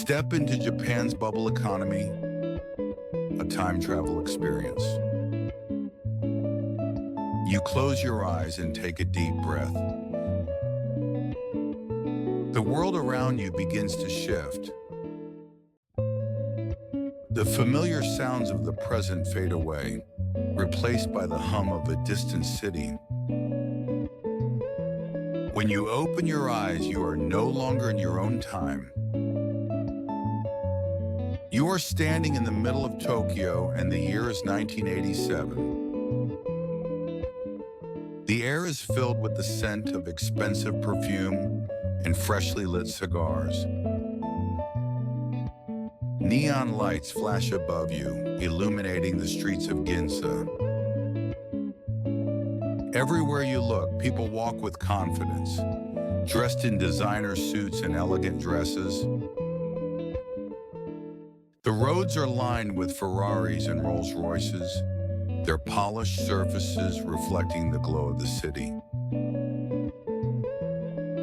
Step into Japan's bubble economy, a time travel experience. You close your eyes and take a deep breath. The world around you begins to shift. The familiar sounds of the present fade away, replaced by the hum of a distant city. When you open your eyes, you are no longer in your own time. You are standing in the middle of Tokyo, and the year is 1987. The air is filled with the scent of expensive perfume and freshly lit cigars. Neon lights flash above you, illuminating the streets of Ginza. Everywhere you look, people walk with confidence, dressed in designer suits and elegant dresses. The roads are lined with Ferraris and Rolls-Royces, their polished surfaces reflecting the glow of the city.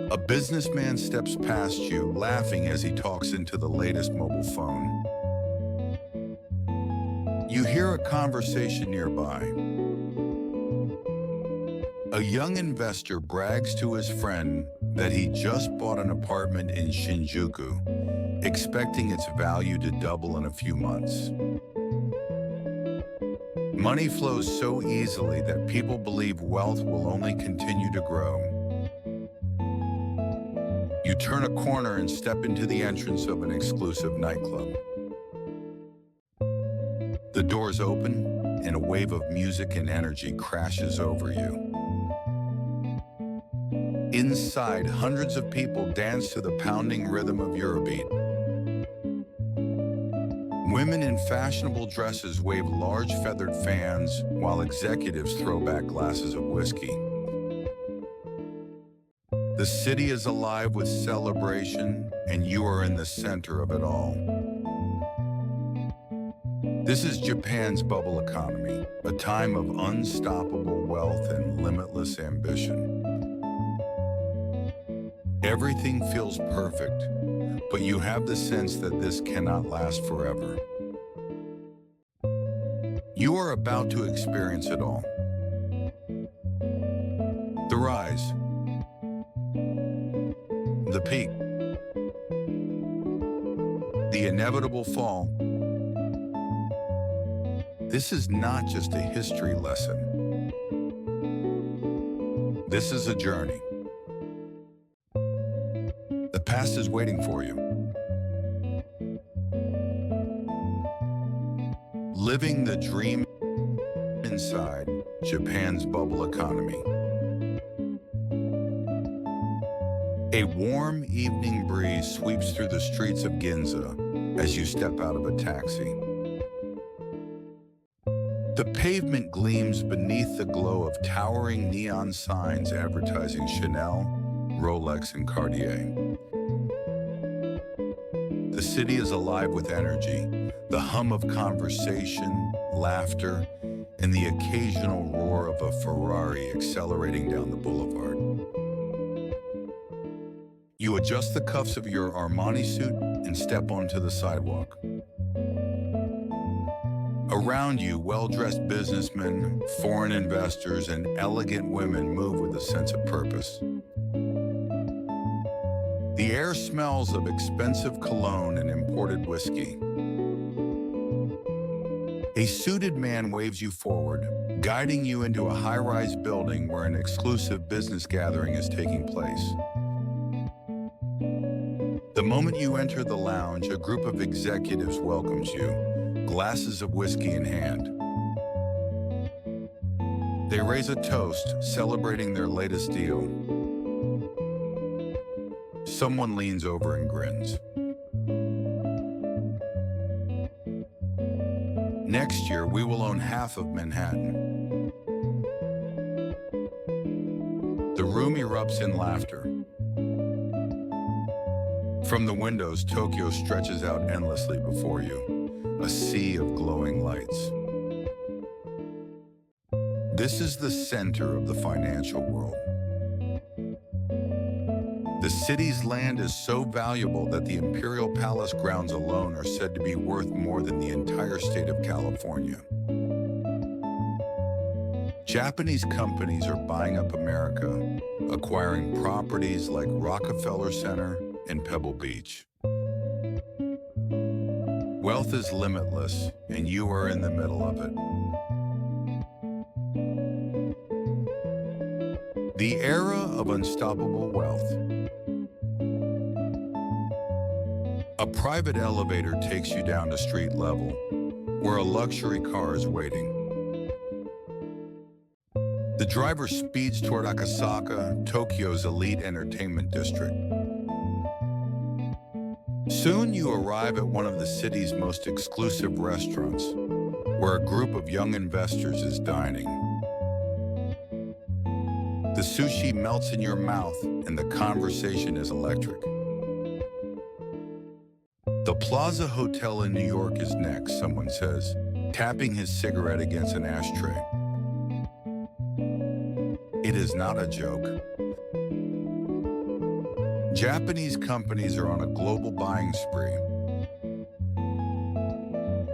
A businessman steps past you, laughing as he talks into the latest mobile phone. You hear a conversation nearby. A young investor brags to his friend that he just bought an apartment in Shinjuku, expecting its value to double in a few months. Money flows so easily that people believe wealth will only continue to grow. You turn a corner and step into the entrance of an exclusive nightclub. The doors open, and a wave of music and energy crashes over you. Inside, hundreds of people dance to the pounding rhythm of Eurobeat. Women in fashionable dresses wave large feathered fans, while executives throw back glasses of whiskey. The city is alive with celebration, and you are in the center of it all. This is Japan's bubble economy, a time of unstoppable wealth and limitless ambition. Everything feels perfect, but you have the sense that this cannot last forever. You are about to experience it all. The rise, the peak, the inevitable fall. This is not just a history lesson. This is a journey. The past is waiting for you. Living the dream inside Japan's bubble economy. A warm evening breeze sweeps through the streets of Ginza as you step out of a taxi. The pavement gleams beneath the glow of towering neon signs advertising Chanel, Rolex, and Cartier. The city is alive with energy, the hum of conversation, laughter, and the occasional roar of a Ferrari accelerating down the boulevard. You adjust the cuffs of your Armani suit and step onto the sidewalk. Around you, well-dressed businessmen, foreign investors, and elegant women move with a sense of purpose. The air smells of expensive cologne and imported whiskey. A suited man waves you forward, guiding you into a high-rise building where an exclusive business gathering is taking place. The moment you enter the lounge, a group of executives welcomes you, glasses of whiskey in hand. They raise a toast, celebrating their latest deal. Someone leans over and grins. Next year, we will own half of Manhattan. The room erupts in laughter. From the windows, Tokyo stretches out endlessly before you, a sea of glowing lights. This is the center of the financial world. The city's land is so valuable that the Imperial Palace grounds alone are said to be worth more than the entire state of California. Japanese companies are buying up America, acquiring properties like Rockefeller Center and Pebble Beach. Wealth is limitless, and you are in the middle of it. The era of unstoppable wealth. A private elevator takes you down to street level, where a luxury car is waiting. The driver speeds toward Akasaka, Tokyo's elite entertainment district. Soon you arrive at one of the city's most exclusive restaurants, where a group of young investors is dining. The sushi melts in your mouth and the conversation is electric. The Plaza Hotel in New York is next, someone says, tapping his cigarette against an ashtray. It is not a joke. Japanese companies are on a global buying spree.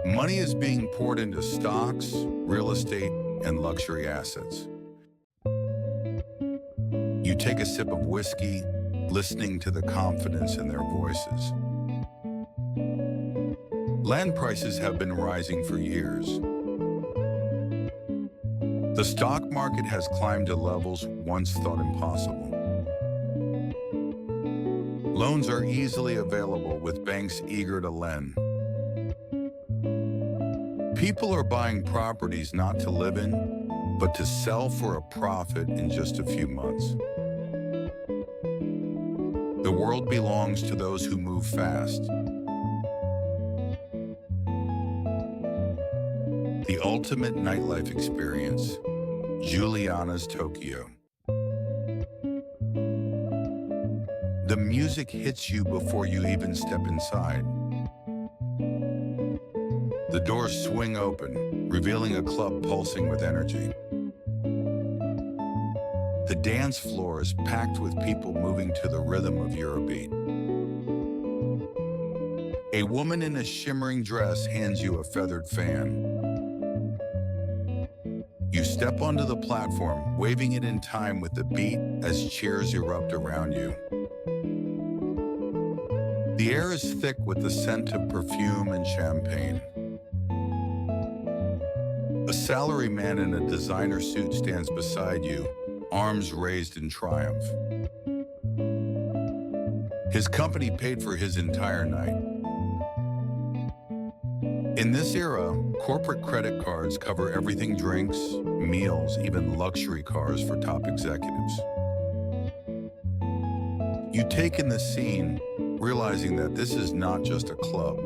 Money is being poured into stocks, real estate, and luxury assets. You take a sip of whiskey, listening to the confidence in their voices. Land prices have been rising for years. The stock market has climbed to levels once thought impossible. Loans are easily available with banks eager to lend. People are buying properties not to live in, but to sell for a profit in just a few months. The world belongs to those who move fast. The ultimate nightlife experience, Juliana's Tokyo. The music hits you before you even step inside. The doors swing open, revealing a club pulsing with energy. The dance floor is packed with people moving to the rhythm of Eurobeat. A woman in a shimmering dress hands you a feathered fan. You step onto the platform, waving it in time with the beat as cheers erupt around you. The air is thick with the scent of perfume and champagne. A salaryman in a designer suit stands beside you, arms raised in triumph. His company paid for his entire night. In this era, corporate credit cards cover everything: drinks, meals, even luxury cars for top executives. You take in the scene, realizing that this is not just a club.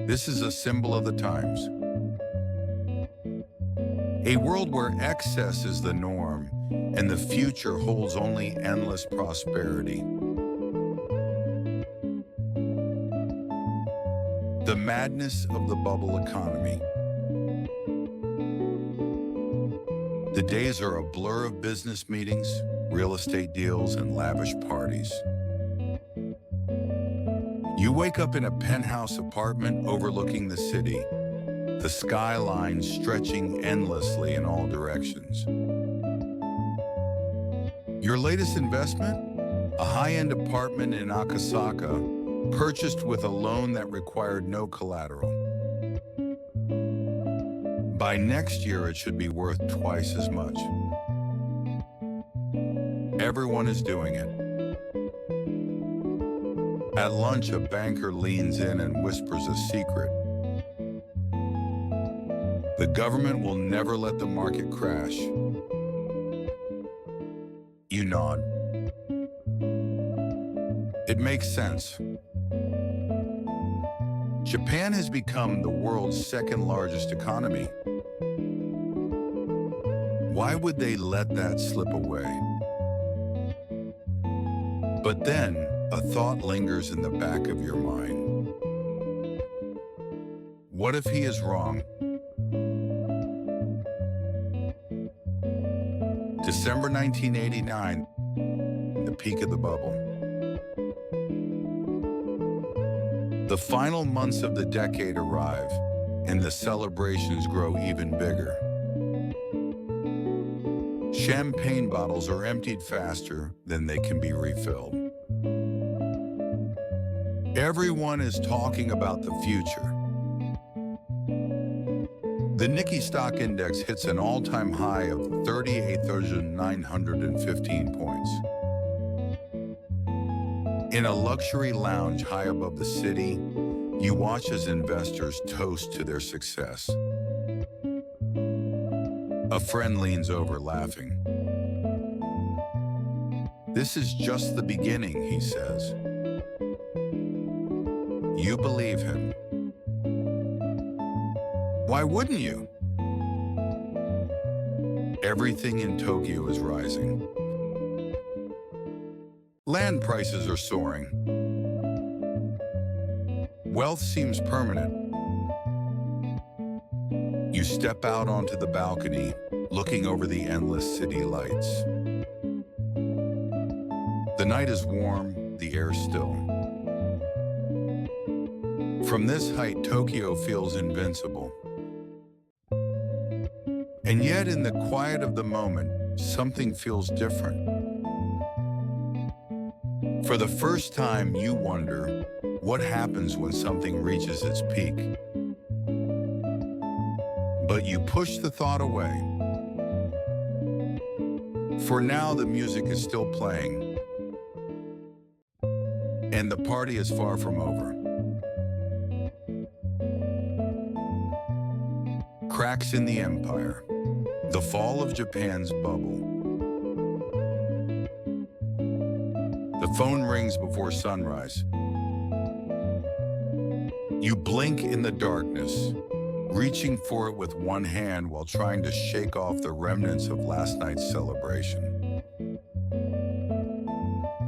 This is a symbol of the times. A world where excess is the norm and the future holds only endless prosperity. The madness of the bubble economy. The days are a blur of business meetings, real estate deals, and lavish parties. You wake up in a penthouse apartment overlooking the city, the skyline stretching endlessly in all directions. Your latest investment? A high-end apartment in Akasaka, purchased with a loan that required no collateral. By next year, it should be worth twice as much. Everyone is doing it. At lunch, a banker leans in and whispers a secret. The government will never let the market crash. You nod. It makes sense. Japan has become the world's second largest economy. Why would they let that slip away? But then, a thought lingers in the back of your mind. What if he is wrong? December 1989, peak of the bubble. The final months of the decade arrive, and the celebrations grow even bigger. Champagne bottles are emptied faster than they can be refilled. Everyone is talking about the future. The Nikkei stock index hits an all-time high of 38,915 points. In a luxury lounge high above the city, you watch as investors toast to their success. A friend leans over, laughing. "This is just the beginning," he says. You believe him. Why wouldn't you? Everything in Tokyo is rising. Land prices are soaring. Wealth seems permanent. You step out onto the balcony, looking over the endless city lights. The night is warm, the air still. From this height, Tokyo feels invincible. And yet, in the quiet of the moment, something feels different. For the first time, you wonder, what happens when something reaches its peak? But you push the thought away. For now, the music is still playing, and the party is far from over. Cracks in the empire. The fall of Japan's bubble. The phone rings before sunrise. You blink in the darkness, reaching for it with one hand while trying to shake off the remnants of last night's celebration.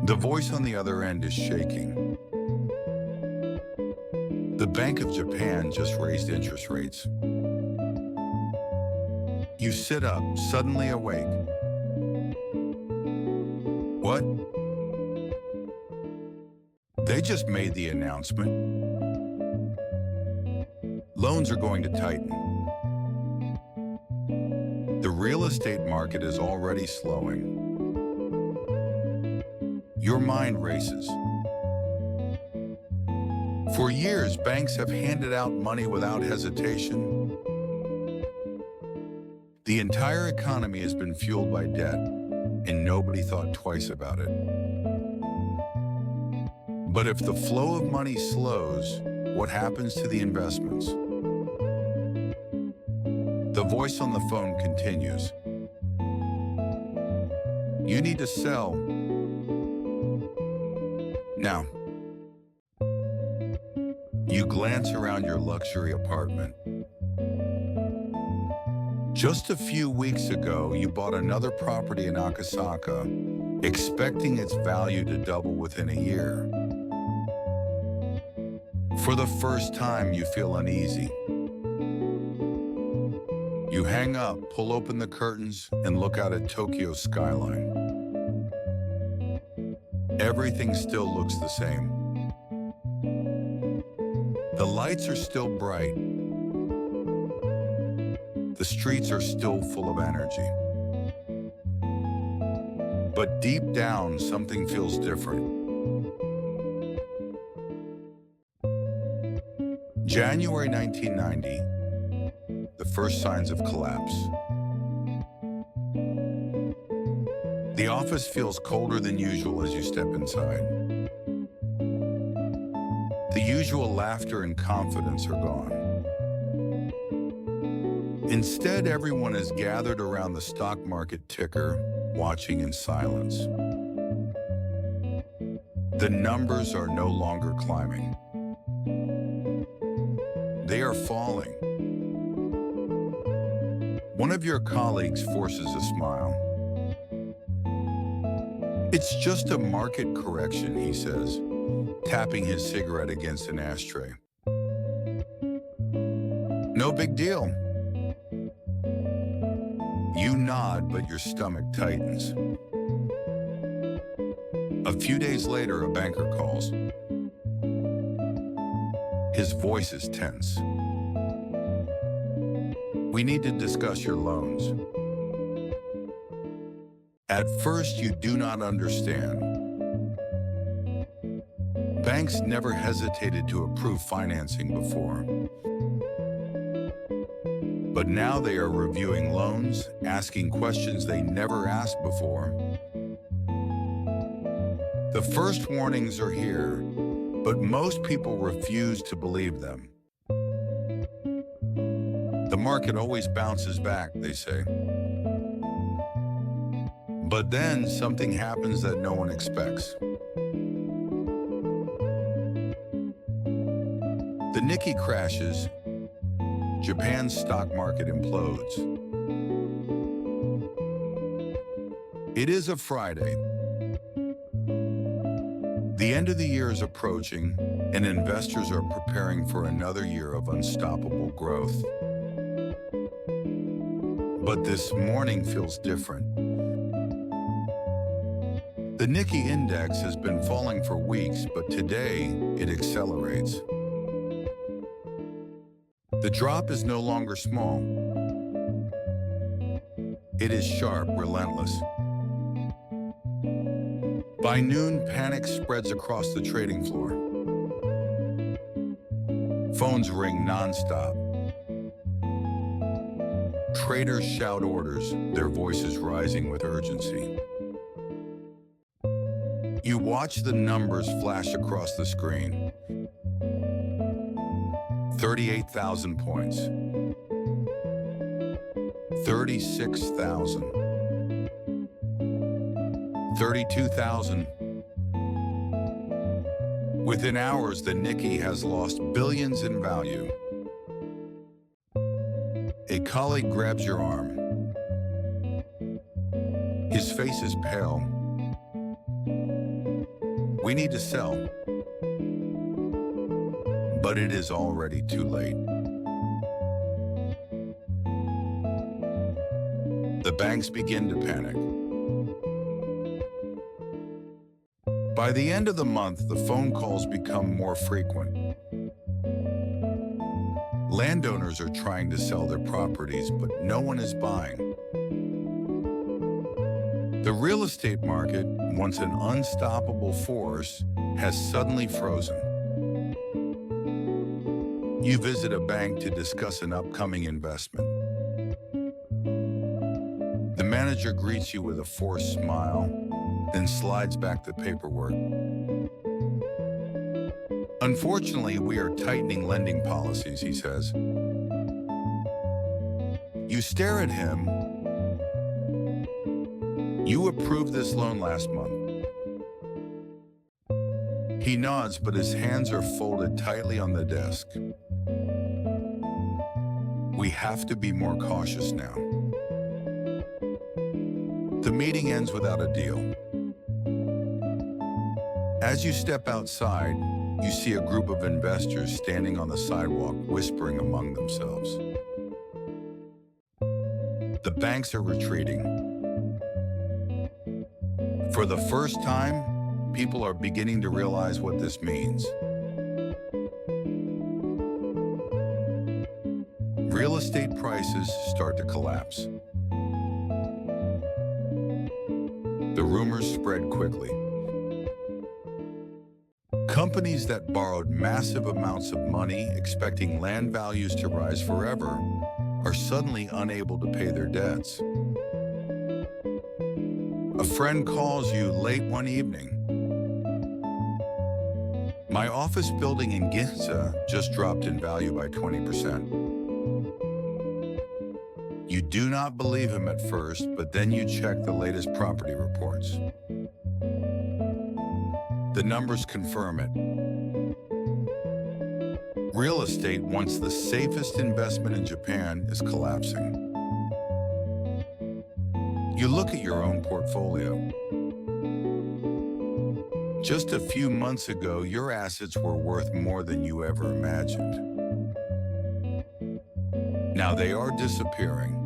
The voice on the other end is shaking. The Bank of Japan just raised interest rates. You sit up, suddenly awake. What? They just made the announcement. Loans are going to tighten. The real estate market is already slowing. Your mind races. For years, banks have handed out money without hesitation. The entire economy has been fueled by debt, and nobody thought twice about it. But if the flow of money slows, what happens to the investments? The voice on the phone continues. You need to sell. Now. You glance around your luxury apartment. Just a few weeks ago, you bought another property in Akasaka, expecting its value to double within a year. For the first time, you feel uneasy. You hang up, pull open the curtains, and look out at Tokyo's skyline. Everything still looks the same. The lights are still bright. The streets are still full of energy. But deep down, something feels different. January 1990, the first signs of collapse. The office feels colder than usual as you step inside. The usual laughter and confidence are gone. Instead, everyone is gathered around the stock market ticker, watching in silence. The numbers are no longer climbing. They are falling. One of your colleagues forces a smile. It's just a market correction, he says, tapping his cigarette against an ashtray. No big deal. You nod, but your stomach tightens. A few days later, a banker calls. His voice is tense. We need to discuss your loans. At first, you do not understand. Banks never hesitated to approve financing before. But now they are reviewing loans, asking questions they never asked before. The first warnings are here, but most people refuse to believe them. The market always bounces back, they say. But then something happens that no one expects. The Nikkei crashes, Japan's stock market implodes. It is a Friday. The end of the year is approaching, and investors are preparing for another year of unstoppable growth. But this morning feels different. The Nikkei index has been falling for weeks, but today it accelerates. The drop is no longer small. It is sharp, relentless. By noon, panic spreads across the trading floor. Phones ring nonstop. Traders shout orders, their voices rising with urgency. You watch the numbers flash across the screen. 38,000 points. 36,000. 32,000. Within hours, the Nikkei has lost billions in value. A colleague grabs your arm. His face is pale. We need to sell. But it is already too late. The banks begin to panic. By the end of the month, the phone calls become more frequent. Landowners are trying to sell their properties, but no one is buying. The real estate market, once an unstoppable force, has suddenly frozen. You visit a bank to discuss an upcoming investment. The manager greets you with a forced smile, then slides back the paperwork. Unfortunately, we are tightening lending policies, he says. You stare at him. You approved this loan last month. He nods, but his hands are folded tightly on the desk. We have to be more cautious now. The meeting ends without a deal. As you step outside, you see a group of investors standing on the sidewalk, whispering among themselves. The banks are retreating. For the first time, people are beginning to realize what this means. Real estate prices start to collapse. The rumors spread quickly. Companies that borrowed massive amounts of money expecting land values to rise forever are suddenly unable to pay their debts. A friend calls you late one evening. My office building in Ginza just dropped in value by 20%. You do not believe him at first, but then you check the latest property reports. The numbers confirm it. Real estate, once the safest investment in Japan, is collapsing. You look at your own portfolio. Just a few months ago, your assets were worth more than you ever imagined. Now they are disappearing.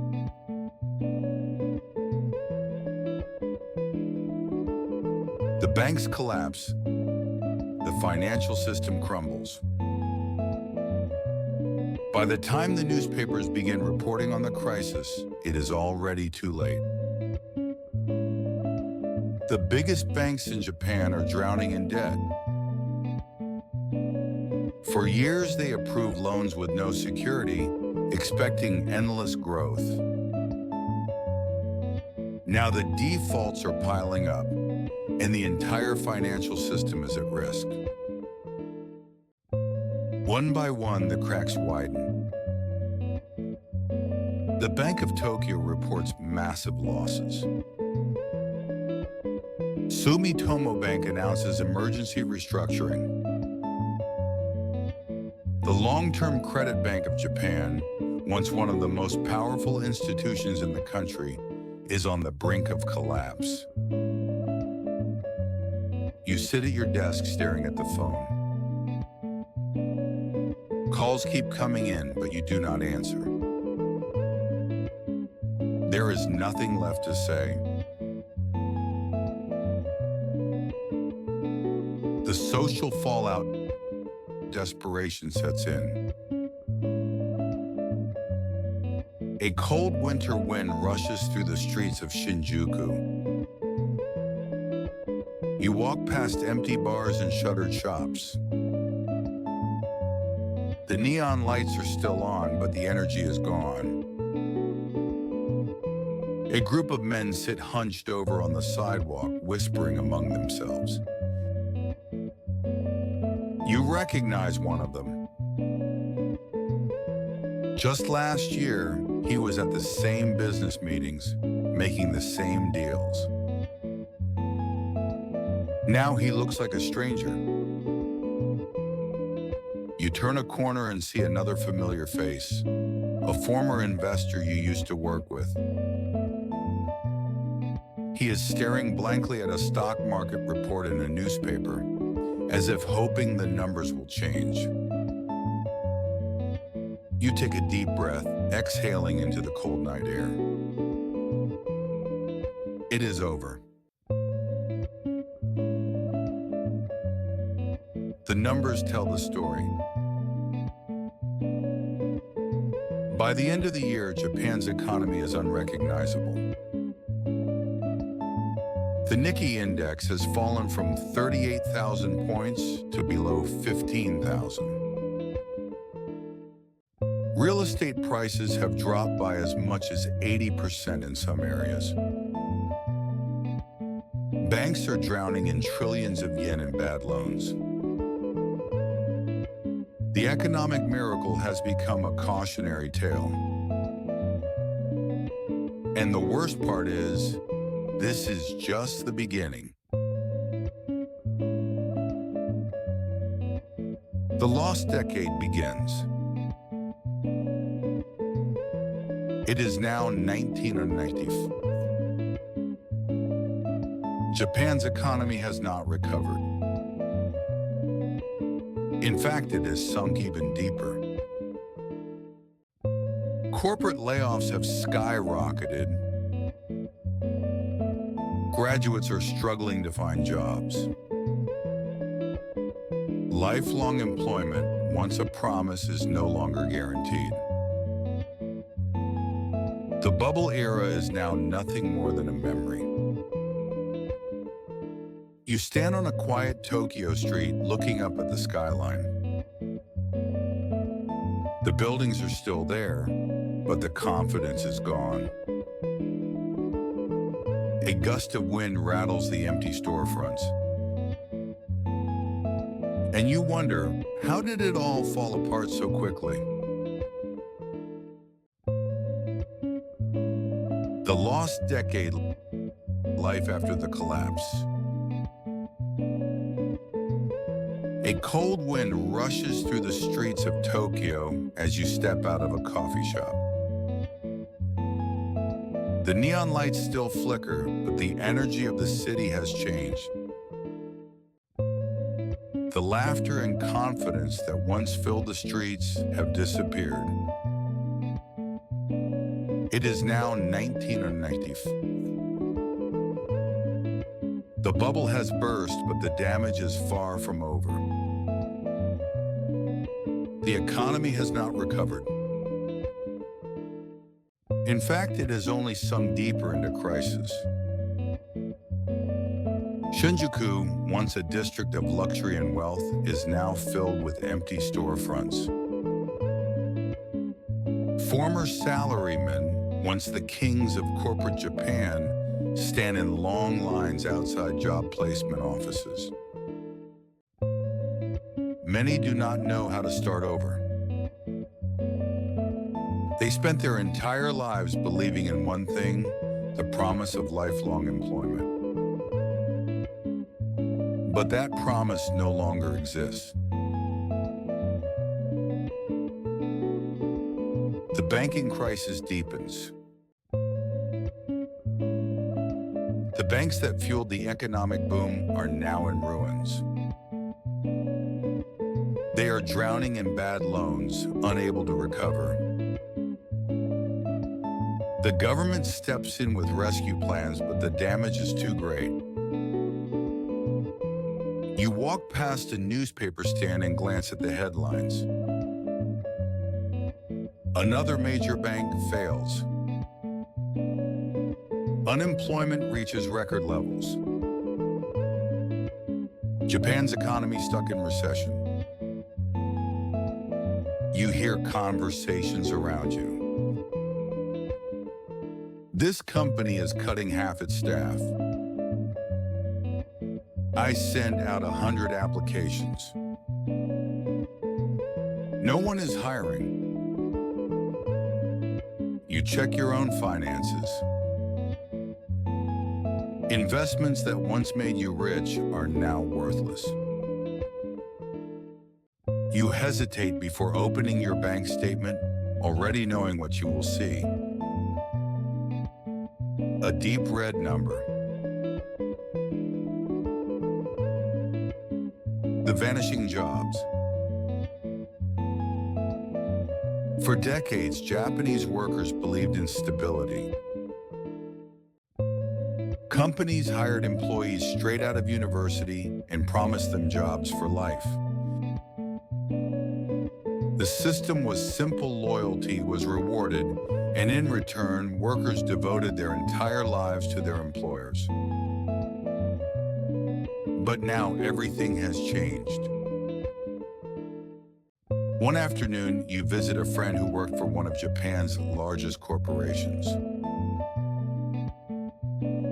The banks collapse, the financial system crumbles. By the time the newspapers begin reporting on the crisis, it is already too late. The biggest banks in Japan are drowning in debt. For years, they approved loans with no security, expecting endless growth. Now the defaults are piling up, and the entire financial system is at risk. One by one, the cracks widen. The Bank of Tokyo reports massive losses. Sumitomo Bank announces emergency restructuring. The Long-Term Credit Bank of Japan, once one of the most powerful institutions in the country, is on the brink of collapse. You sit at your desk staring at the phone. Calls keep coming in, but you do not answer. There is nothing left to say. The social fallout, desperation sets in. A cold winter wind rushes through the streets of Shinjuku. You walk past empty bars and shuttered shops. The neon lights are still on, but the energy is gone. A group of men sit hunched over on the sidewalk, whispering among themselves. You recognize one of them. Just last year, he was at the same business meetings, making the same deals. Now he looks like a stranger. You turn a corner and see another familiar face, a former investor you used to work with. He is staring blankly at a stock market report in a newspaper, as if hoping the numbers will change. You take a deep breath, exhaling into the cold night air. It is over. The numbers tell the story. By the end of the year, Japan's economy is unrecognizable. The Nikkei index has fallen from 38,000 points to below 15,000. Real estate prices have dropped by as much as 80% in some areas. Banks are drowning in trillions of yen in bad loans. The economic miracle has become a cautionary tale. And the worst part is, this is just the beginning. The lost decade begins. It is now 1990. Japan's economy has not recovered. In fact, it has sunk even deeper. Corporate layoffs have skyrocketed. Graduates are struggling to find jobs. Lifelong employment, once a promise, is no longer guaranteed. The bubble era is now nothing more than a memory. You stand on a quiet Tokyo street looking up at the skyline. The buildings are still there, but the confidence is gone. A gust of wind rattles the empty storefronts. And you wonder, how did it all fall apart so quickly? The lost decade, life after the collapse. A cold wind rushes through the streets of Tokyo as you step out of a coffee shop. The neon lights still flicker, but the energy of the city has changed. The laughter and confidence that once filled the streets have disappeared. It is now 1990. The bubble has burst, but the damage is far from over. The economy has not recovered. In fact, it has only sunk deeper into crisis. Shinjuku, once a district of luxury and wealth, is now filled with empty storefronts. Former salarymen, once the kings of corporate Japan, stand in long lines outside job placement offices. Many do not know how to start over. They spent their entire lives believing in one thing, the promise of lifelong employment. But that promise no longer exists. The banking crisis deepens. The banks that fueled the economic boom are now in ruins. They are drowning in bad loans, unable to recover. The government steps in with rescue plans, but the damage is too great. You walk past a newspaper stand and glance at the headlines. Another major bank fails. Unemployment reaches record levels. Japan's economy stuck in recession. You hear conversations around you. This company is cutting half its staff. I send out 100 applications. No one is hiring. You check your own finances. Investments that once made you rich are now worthless. You hesitate before opening your bank statement, already knowing what you will see. A deep red number. The vanishing jobs. For decades, Japanese workers believed in stability. Companies hired employees straight out of university and promised them jobs for life. The system was simple: loyalty was rewarded, and in return, workers devoted their entire lives to their employers. But now everything has changed. One afternoon, you visit a friend who worked for one of Japan's largest corporations.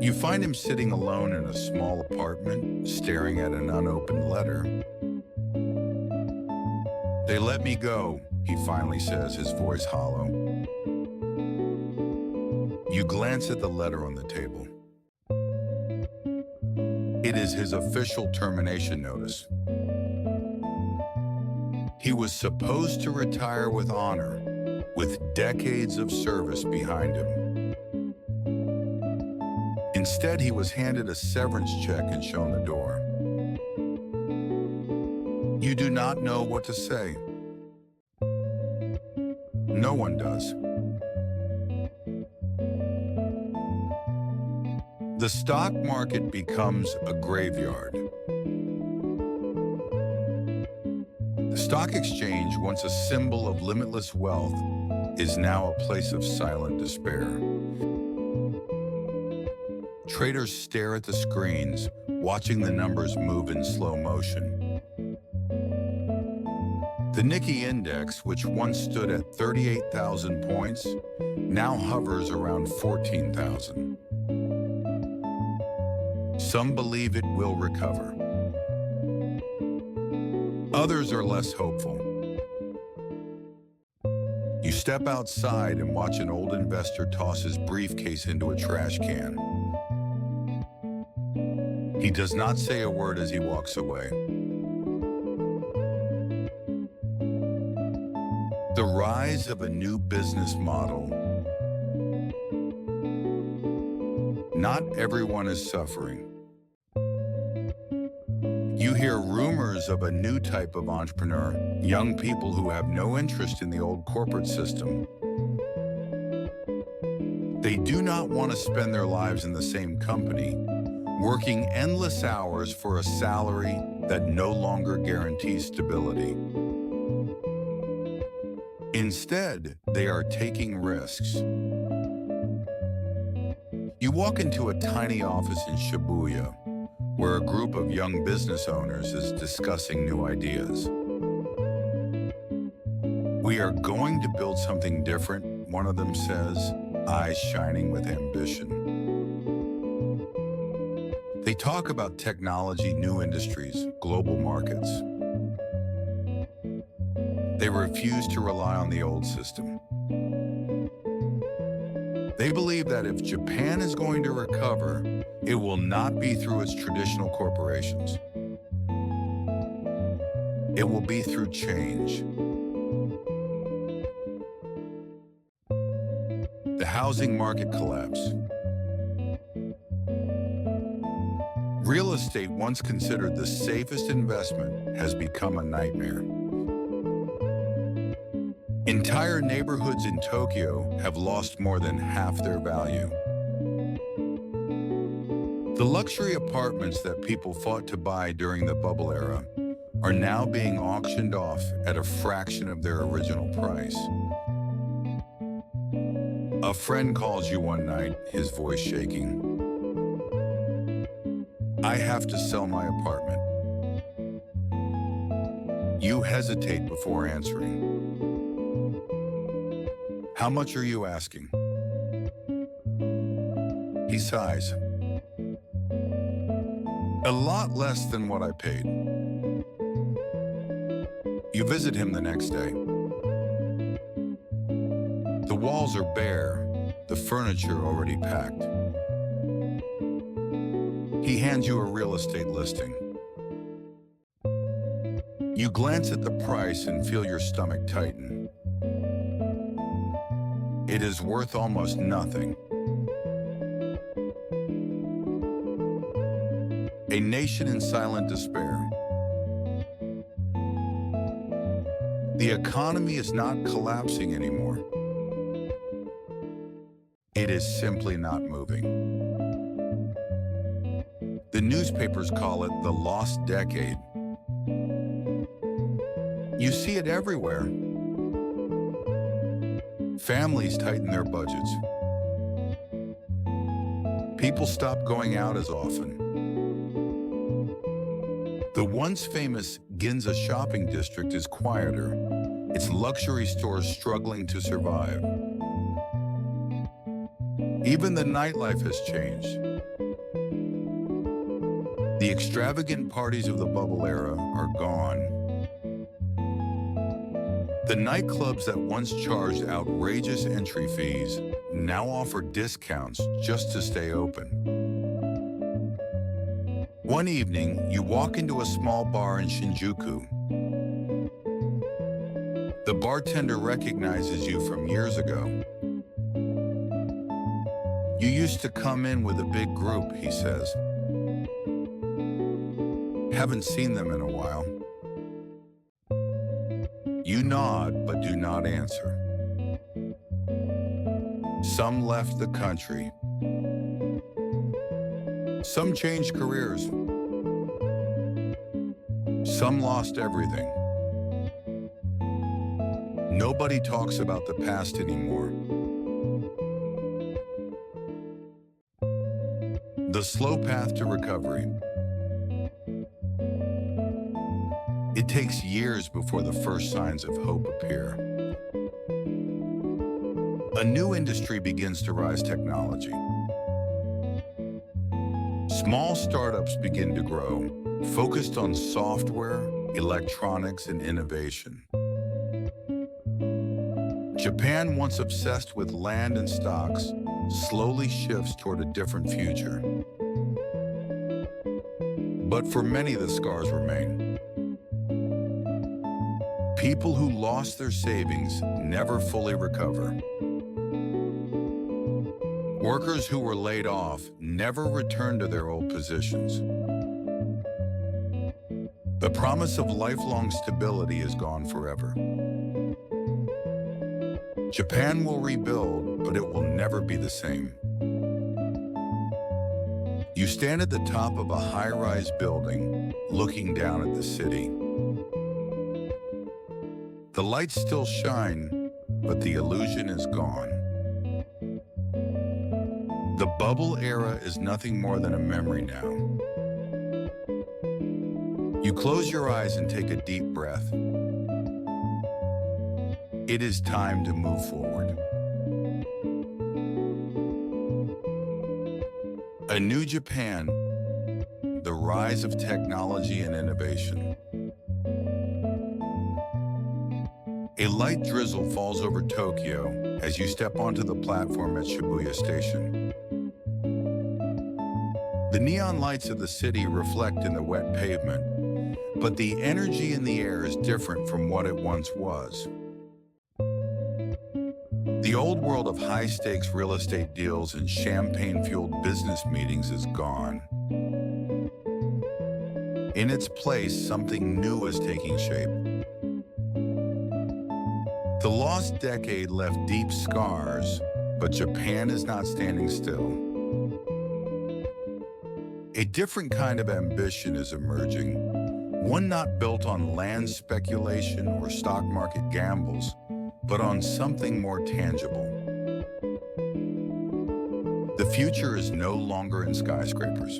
You find him sitting alone in a small apartment, staring at an unopened letter. "They let me go," he finally says, his voice hollow. You glance at the letter on the table. It is his official termination notice. He was supposed to retire with honor, with decades of service behind him. Instead, he was handed a severance check and shown the door. You do not know what to say. No one does. The stock market becomes a graveyard. The stock exchange, once a symbol of limitless wealth, is now a place of silent despair. Traders stare at the screens, watching the numbers move in slow motion. The Nikkei index, which once stood at 38,000 points, now hovers around 14,000. Some believe it will recover. Others are less hopeful. You step outside and watch an old investor toss his briefcase into a trash can. He does not say a word as he walks away. The rise of a new business model. Not everyone is suffering. You hear rumors of a new type of entrepreneur, young people who have no interest in the old corporate system. They do not want to spend their lives in the same company, working endless hours for a salary that no longer guarantees stability. Instead, they are taking risks. You walk into a tiny office in Shibuya, where a group of young business owners is discussing new ideas. "We are going to build something different," one of them says, eyes shining with ambition. They talk about technology, new industries, global markets. They refuse to rely on the old system. They believe that if Japan is going to recover, it will not be through its traditional corporations. It will be through change. The housing market collapse. Real estate, once considered the safest investment, has become a nightmare. Entire neighborhoods in Tokyo have lost more than half their value. The luxury apartments that people fought to buy during the bubble era are now being auctioned off at a fraction of their original price. A friend calls you one night, his voice shaking. "I have to sell my apartment." You hesitate before answering. "How much are you asking?" He sighs. "A lot less than what I paid." You visit him the next day. The walls are bare, the furniture already packed. He hands you a real estate listing. You glance at the price and feel your stomach tighten. It is worth almost nothing. A nation in silent despair. The economy is not collapsing anymore. It is simply not moving. The newspapers call it the lost decade. You see it everywhere. Families tighten their budgets. People stop going out as often. The once famous Ginza shopping district is quieter, its luxury stores struggling to survive. Even the nightlife has changed. The extravagant parties of the bubble era are gone. The nightclubs that once charged outrageous entry fees now offer discounts just to stay open. One evening, you walk into a small bar in Shinjuku. The bartender recognizes you from years ago. "You used to come in with a big group," he says. "Haven't seen them in a while." You nod, but do not answer. Some left the country. Some changed careers. Some lost everything. Nobody talks about the past anymore. The slow path to recovery. It takes years before the first signs of hope appear. A new industry begins to rise: technology. Small startups begin to grow, focused on software, electronics, and innovation. Japan, once obsessed with land and stocks, slowly shifts toward a different future. But for many, the scars remain. People who lost their savings never fully recover. Workers who were laid off never return to their old positions. The promise of lifelong stability is gone forever. Japan will rebuild, but it will never be the same. You stand at the top of a high-rise building, looking down at the city. The lights still shine, but the illusion is gone. The bubble era is nothing more than a memory now. You close your eyes and take a deep breath. It is time to move forward. A new Japan, the rise of technology and innovation. A light drizzle falls over Tokyo as you step onto the platform at Shibuya Station. The neon lights of the city reflect in the wet pavement, but the energy in the air is different from what it once was. The old world of high-stakes real estate deals and champagne-fueled business meetings is gone. In its place, something new is taking shape. The lost decade left deep scars, but Japan is not standing still. A different kind of ambition is emerging, one not built on land speculation or stock market gambles, but on something more tangible. The future is no longer in skyscrapers.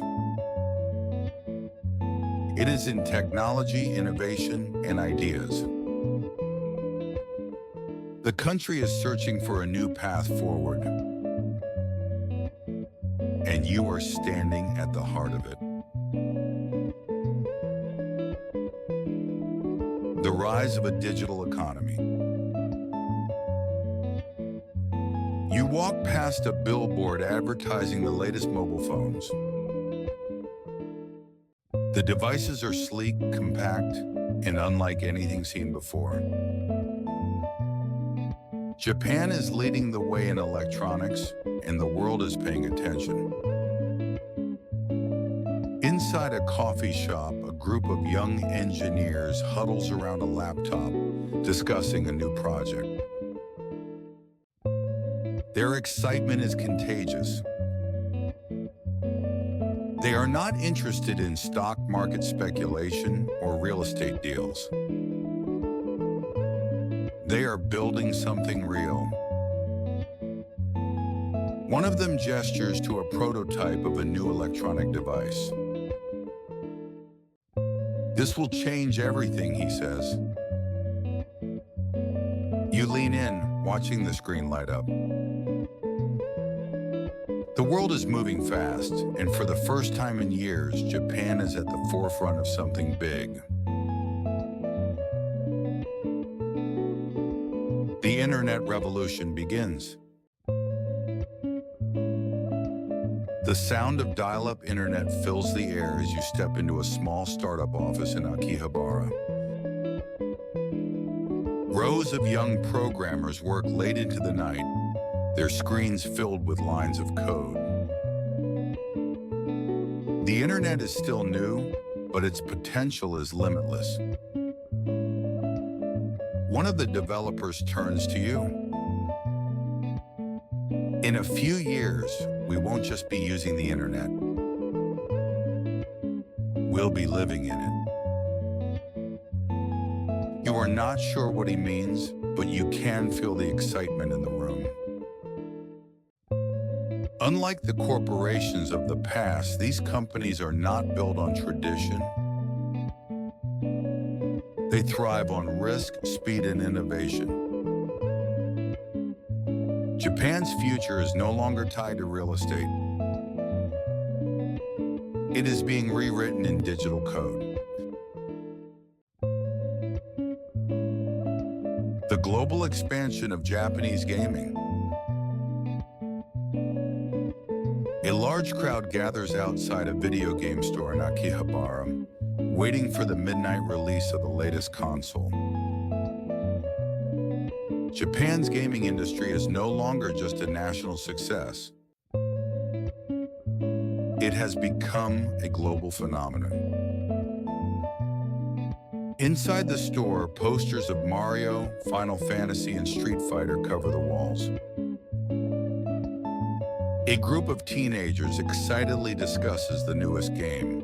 It is in technology, innovation, and ideas. The country is searching for a new path forward, and you are standing at the heart of it. The rise of a digital economy. You walk past a billboard advertising the latest mobile phones. The devices are sleek, compact, and unlike anything seen before. Japan is leading the way in electronics, and the world is paying attention. Inside a coffee shop, a group of young engineers huddles around a laptop, discussing a new project. Their excitement is contagious. They are not interested in stock market speculation or real estate deals. They are building something real. One of them gestures to a prototype of a new electronic device. "This will change everything," he says. You lean in, watching the screen light up. The world is moving fast, and for the first time in years, Japan is at the forefront of something big. The internet revolution begins. The sound of dial-up internet fills the air as you step into a small startup office in Akihabara. Rows of young programmers work late into the night, their screens filled with lines of code. The internet is still new, but its potential is limitless. One of the developers turns to you. "In a few years, we won't just be using the internet. We'll be living in it." You are not sure what he means, but you can feel the excitement in the room. Unlike the corporations of the past, these companies are not built on tradition. They thrive on risk, speed, and innovation. Japan's future is no longer tied to real estate. It is being rewritten in digital code. The global expansion of Japanese gaming. A large crowd gathers outside a video game store in Akihabara, waiting for the midnight release of the latest console. Japan's gaming industry is no longer just a national success. It has become a global phenomenon. Inside the store, posters of Mario, Final Fantasy, and Street Fighter cover the walls. A group of teenagers excitedly discusses the newest game.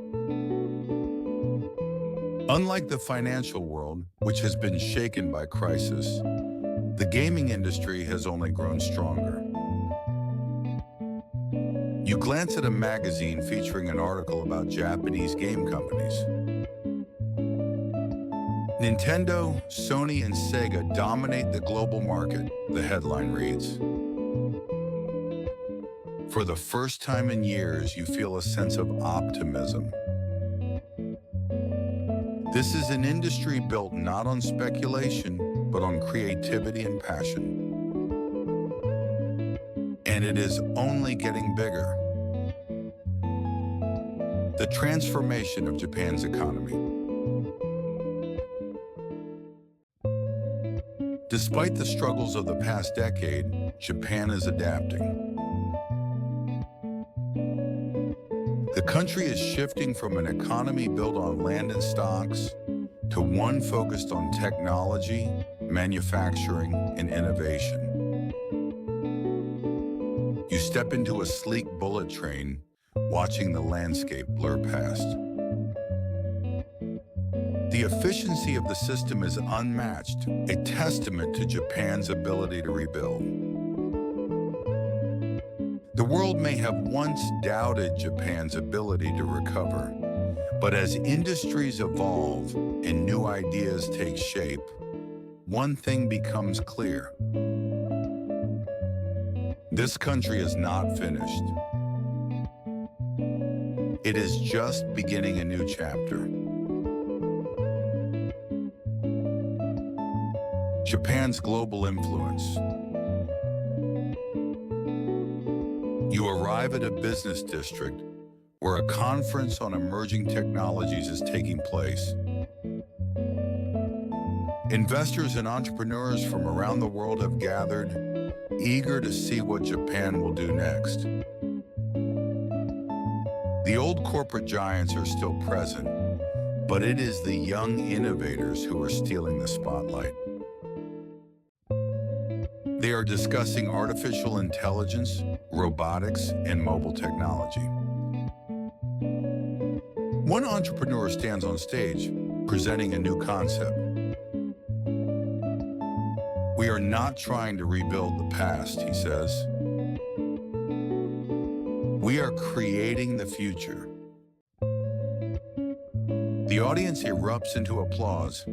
Unlike the financial world, which has been shaken by crisis, the gaming industry has only grown stronger. You glance at a magazine featuring an article about Japanese game companies. Nintendo, Sony, and Sega dominate the global market, the headline reads. For the first time in years, you feel a sense of optimism. This is an industry built not on speculation, but on creativity and passion. And it is only getting bigger. The transformation of Japan's economy. Despite the struggles of the past decade, Japan is adapting. The country is shifting from an economy built on land and stocks to one focused on technology, manufacturing, and innovation. You step into a sleek bullet train, watching the landscape blur past. The efficiency of the system is unmatched, a testament to Japan's ability to rebuild. The world may have once doubted Japan's ability to recover, but as industries evolve and new ideas take shape, one thing becomes clear. This country is not finished. It is just beginning a new chapter. Japan's global influence. You arrive at a business district where a conference on emerging technologies is taking place. Investors and entrepreneurs from around the world have gathered, eager to see what Japan will do next. The old corporate giants are still present, but it is the young innovators who are stealing the spotlight. They are discussing artificial intelligence, robotics, and mobile technology. One entrepreneur stands on stage, presenting a new concept. We are not trying to rebuild the past, he says. We are creating the future. The audience erupts into applause.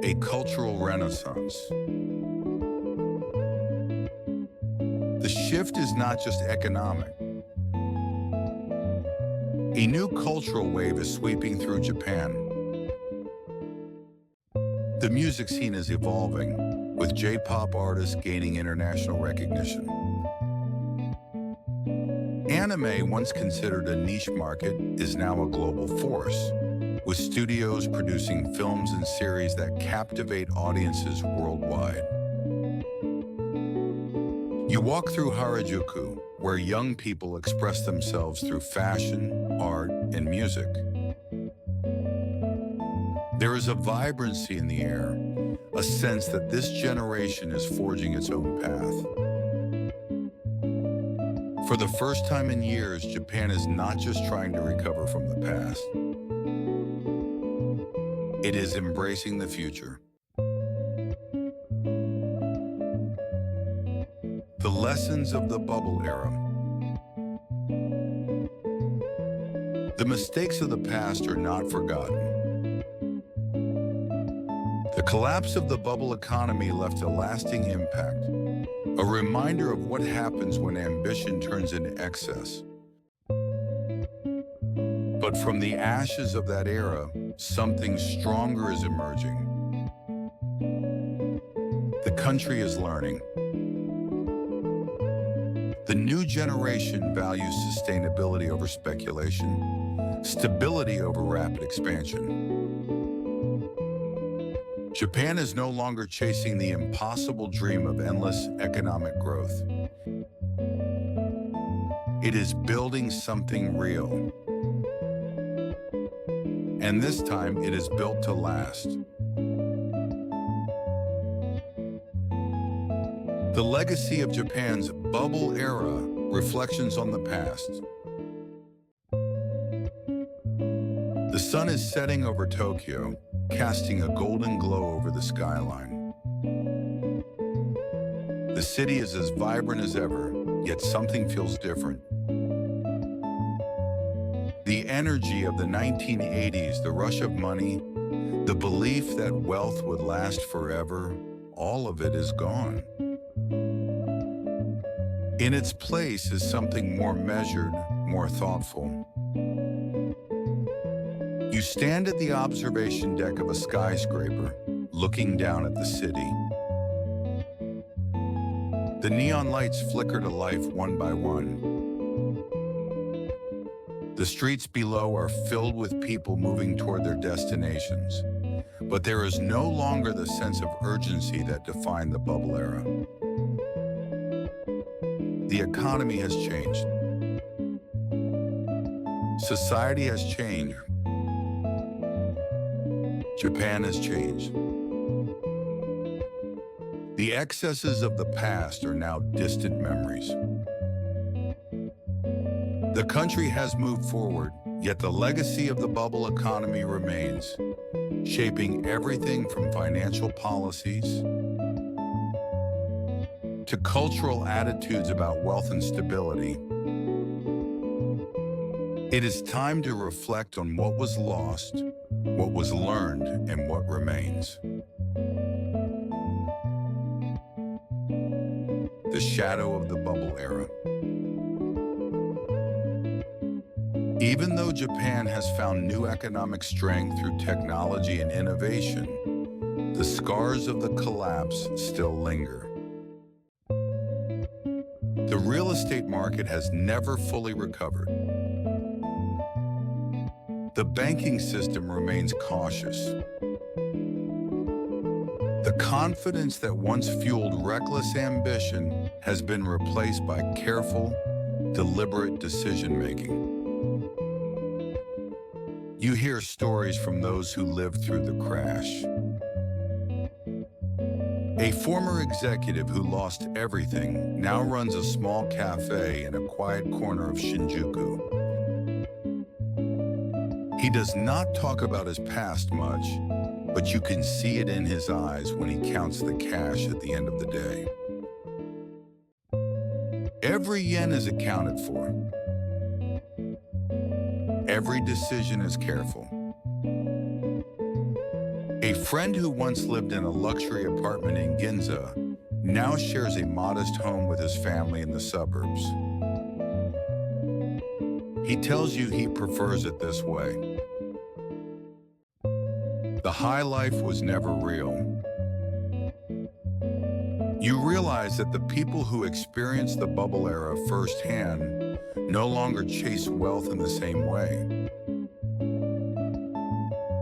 A cultural renaissance. The shift is not just economic. A new cultural wave is sweeping through Japan. The music scene is evolving, with J-pop artists gaining international recognition. Anime, once considered a niche market, is now a global force, with studios producing films and series that captivate audiences worldwide. You walk through Harajuku, where young people express themselves through fashion, art, and music. There is a vibrancy in the air, a sense that this generation is forging its own path. For the first time in years, Japan is not just trying to recover from the past. It is embracing the future. The lessons of the bubble era. The mistakes of the past are not forgotten. The collapse of the bubble economy left a lasting impact, a reminder of what happens when ambition turns into excess. But from the ashes of that era, something stronger is emerging. The country is learning. The new generation values sustainability over speculation, stability over rapid expansion. Japan is no longer chasing the impossible dream of endless economic growth. It is building something real. And this time, it is built to last. The legacy of Japan's bubble era, reflections on the past. The sun is setting over Tokyo, casting a golden glow over the skyline. The city is as vibrant as ever, yet something feels different. The energy of the 1980s, the rush of money, the belief that wealth would last forever, all of it is gone. In its place is something more measured, more thoughtful. You stand at the observation deck of a skyscraper, looking down at the city. The neon lights flicker to life one by one. The streets below are filled with people moving toward their destinations, but there is no longer the sense of urgency that defined the bubble era. The economy has changed. Society has changed. Japan has changed. The excesses of the past are now distant memories. The country has moved forward, yet the legacy of the bubble economy remains, shaping everything from financial policies to cultural attitudes about wealth and stability. It is time to reflect on what was lost, what was learned, and what remains. The shadow of the bubble era. Even though Japan has found new economic strength through technology and innovation, the scars of the collapse still linger. The real estate market has never fully recovered. The banking system remains cautious. The confidence that once fueled reckless ambition has been replaced by careful, deliberate decision-making. You hear stories from those who lived through the crash. A former executive who lost everything now runs a small cafe in a quiet corner of Shinjuku. He does not talk about his past much, but you can see it in his eyes when he counts the cash at the end of the day. Every yen is accounted for. Every decision is careful. A friend who once lived in a luxury apartment in Ginza now shares a modest home with his family in the suburbs. He tells you he prefers it this way. The high life was never real. You realize that the people who experienced the bubble era firsthand no longer chase wealth in the same way.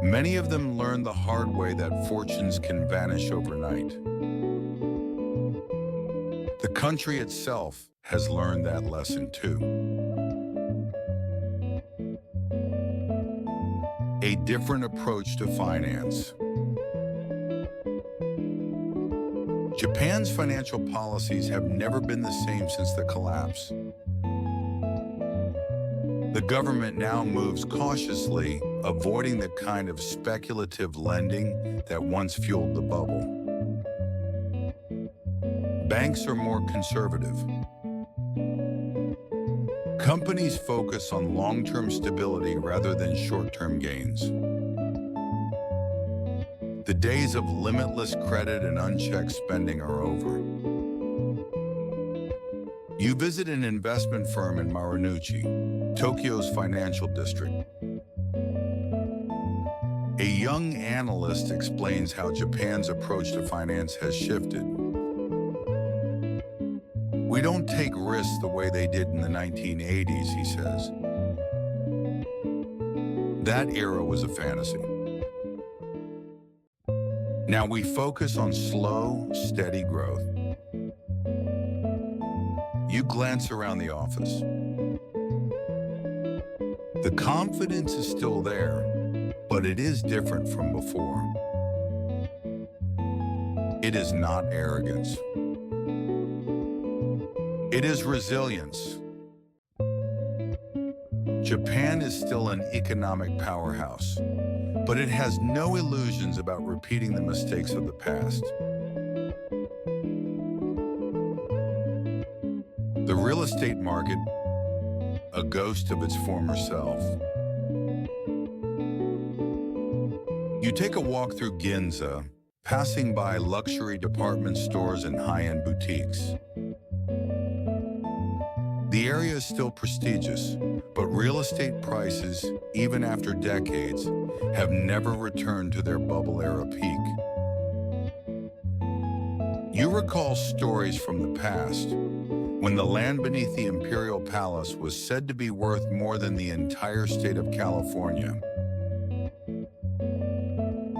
Many of them learned the hard way that fortunes can vanish overnight. The country itself has learned that lesson too. A different approach to finance. Japan's financial policies have never been the same since the collapse. The government now moves cautiously, avoiding the kind of speculative lending that once fueled the bubble. Banks are more conservative. Companies focus on long-term stability rather than short-term gains. The days of limitless credit and unchecked spending are over. You visit an investment firm in Marunouchi, Tokyo's financial district. A young analyst explains how Japan's approach to finance has shifted. We don't take risks the way they did in the 1980s, he says. That era was a fantasy. Now we focus on slow, steady growth. You glance around the office. The confidence is still there, but it is different from before. It is not arrogance. It is resilience. Japan is still an economic powerhouse, but it has no illusions about repeating the mistakes of the past. The real estate market, a ghost of its former self. You take a walk through Ginza, passing by luxury department stores and high-end boutiques. The area is still prestigious, but real estate prices, even after decades, have never returned to their bubble-era peak. You recall stories from the past, when the land beneath the Imperial Palace was said to be worth more than the entire state of California.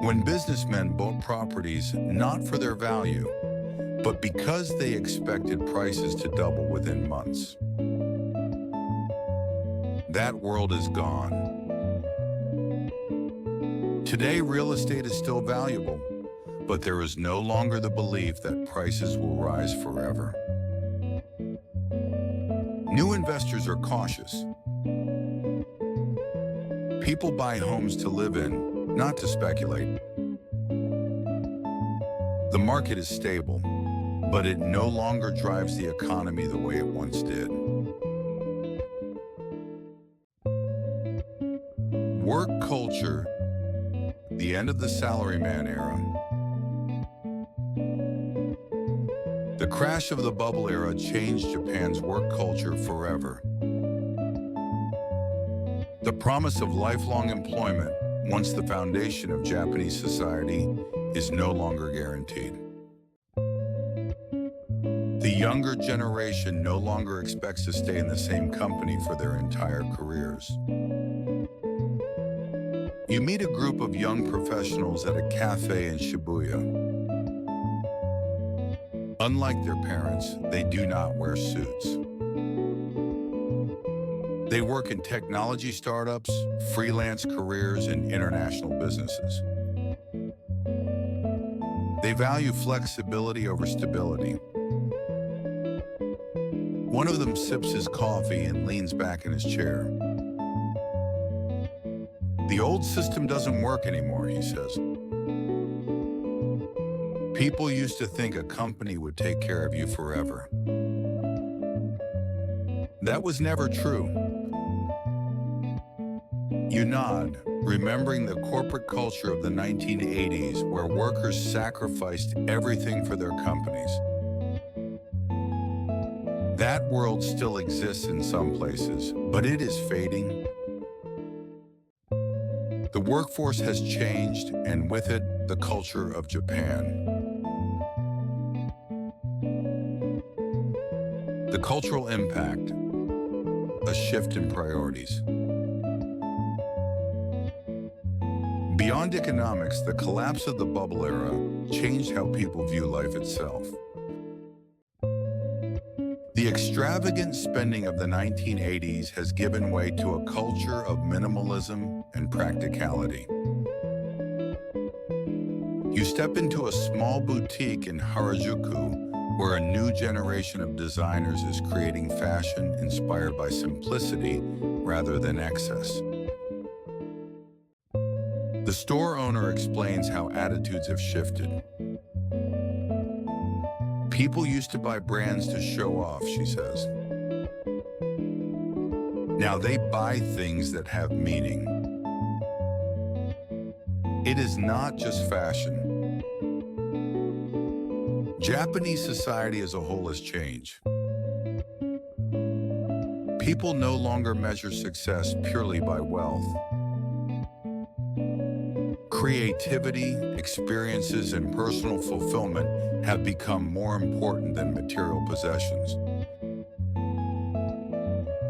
When businessmen bought properties not for their value, but because they expected prices to double within months. That world is gone. Today, real estate is still valuable, but there is no longer the belief that prices will rise forever. New investors are cautious. People buy homes to live in, not to speculate. The market is stable, but it no longer drives the economy the way it once did. Work culture, the end of the salaryman era. The crash of the bubble era changed Japan's work culture forever. The promise of lifelong employment, once the foundation of Japanese society, is no longer guaranteed. The younger generation no longer expects to stay in the same company for their entire careers. You meet a group of young professionals at a cafe in Shibuya. Unlike their parents, they do not wear suits. They work in technology startups, freelance careers, and international businesses. They value flexibility over stability. One of them sips his coffee and leans back in his chair. The old system doesn't work anymore, he says. People used to think a company would take care of you forever. That was never true. You nod, remembering the corporate culture of the 1980s where workers sacrificed everything for their companies. That world still exists in some places, but it is fading. The workforce has changed, and with it, the culture of Japan. The cultural impact, a shift in priorities. Beyond economics, the collapse of the bubble era changed how people view life itself. The extravagant spending of the 1980s has given way to a culture of minimalism and practicality. You step into a small boutique in Harajuku, where a new generation of designers is creating fashion inspired by simplicity rather than excess. The store owner explains how attitudes have shifted. People used to buy brands to show off, she says. Now they buy things that have meaning. It is not just fashion. Japanese society as a whole has changed. People no longer measure success purely by wealth. Creativity, experiences, and personal fulfillment have become more important than material possessions.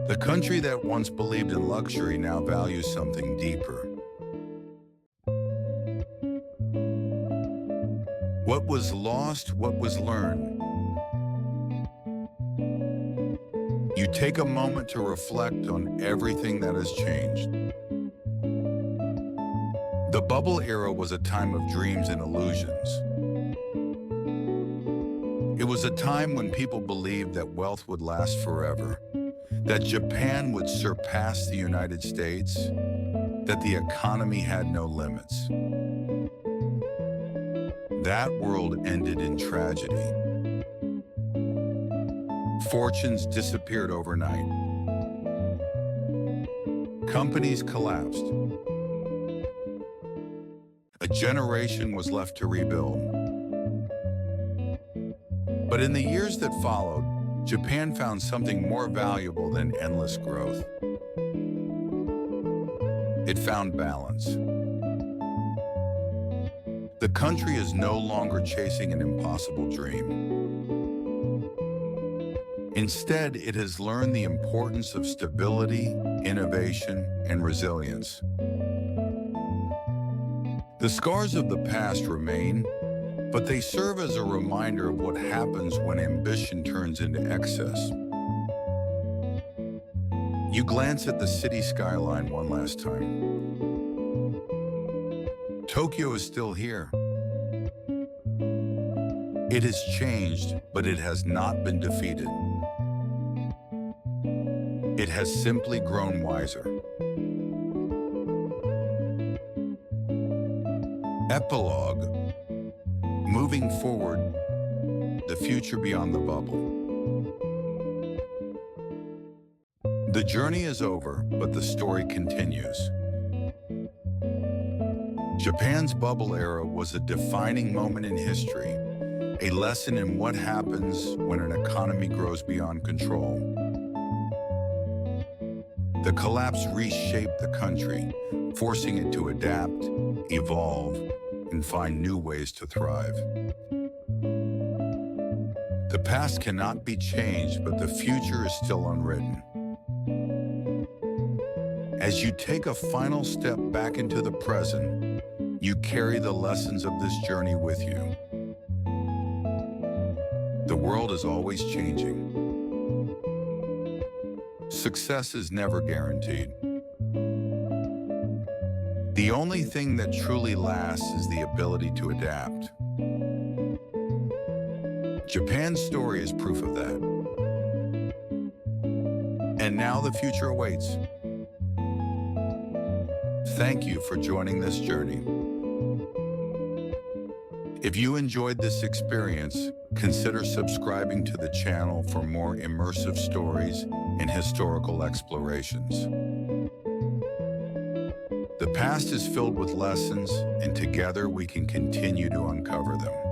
The country that once believed in luxury now values something deeper. What was lost, what was learned? You take a moment to reflect on everything that has changed. The bubble era was a time of dreams and illusions. It It was a time when people believed that wealth would last forever, that Japan would surpass the United States, that the economy had no limits. That world ended in tragedy. Fortunes disappeared overnight. Companies collapsed. A generation was left to rebuild. But in the years that followed, Japan found something more valuable than endless growth. It found balance. The country is no longer chasing an impossible dream. Instead, it has learned the importance of stability, innovation, and resilience. The scars of the past remain, but they serve as a reminder of what happens when ambition turns into excess. You glance at the city skyline one last time. Tokyo is still here. It has changed, but it has not been defeated. It has simply grown wiser. Epilogue. Moving forward, the future beyond the bubble. The journey is over, but the story continues. Japan's bubble era was a defining moment in history, a lesson in what happens when an economy grows beyond control. The collapse reshaped the country, forcing it to adapt, evolve, and find new ways to thrive. The past cannot be changed, but the future is still unwritten. As you take a final step back into the present, you carry the lessons of this journey with you. The world is always changing. Success is never guaranteed. The only thing that truly lasts is the ability to adapt. Japan's story is proof of that. And now the future awaits. Thank you for joining this journey. If you enjoyed this experience, consider subscribing to the channel for more immersive stories and historical explorations. The past is filled with lessons, and together we can continue to uncover them.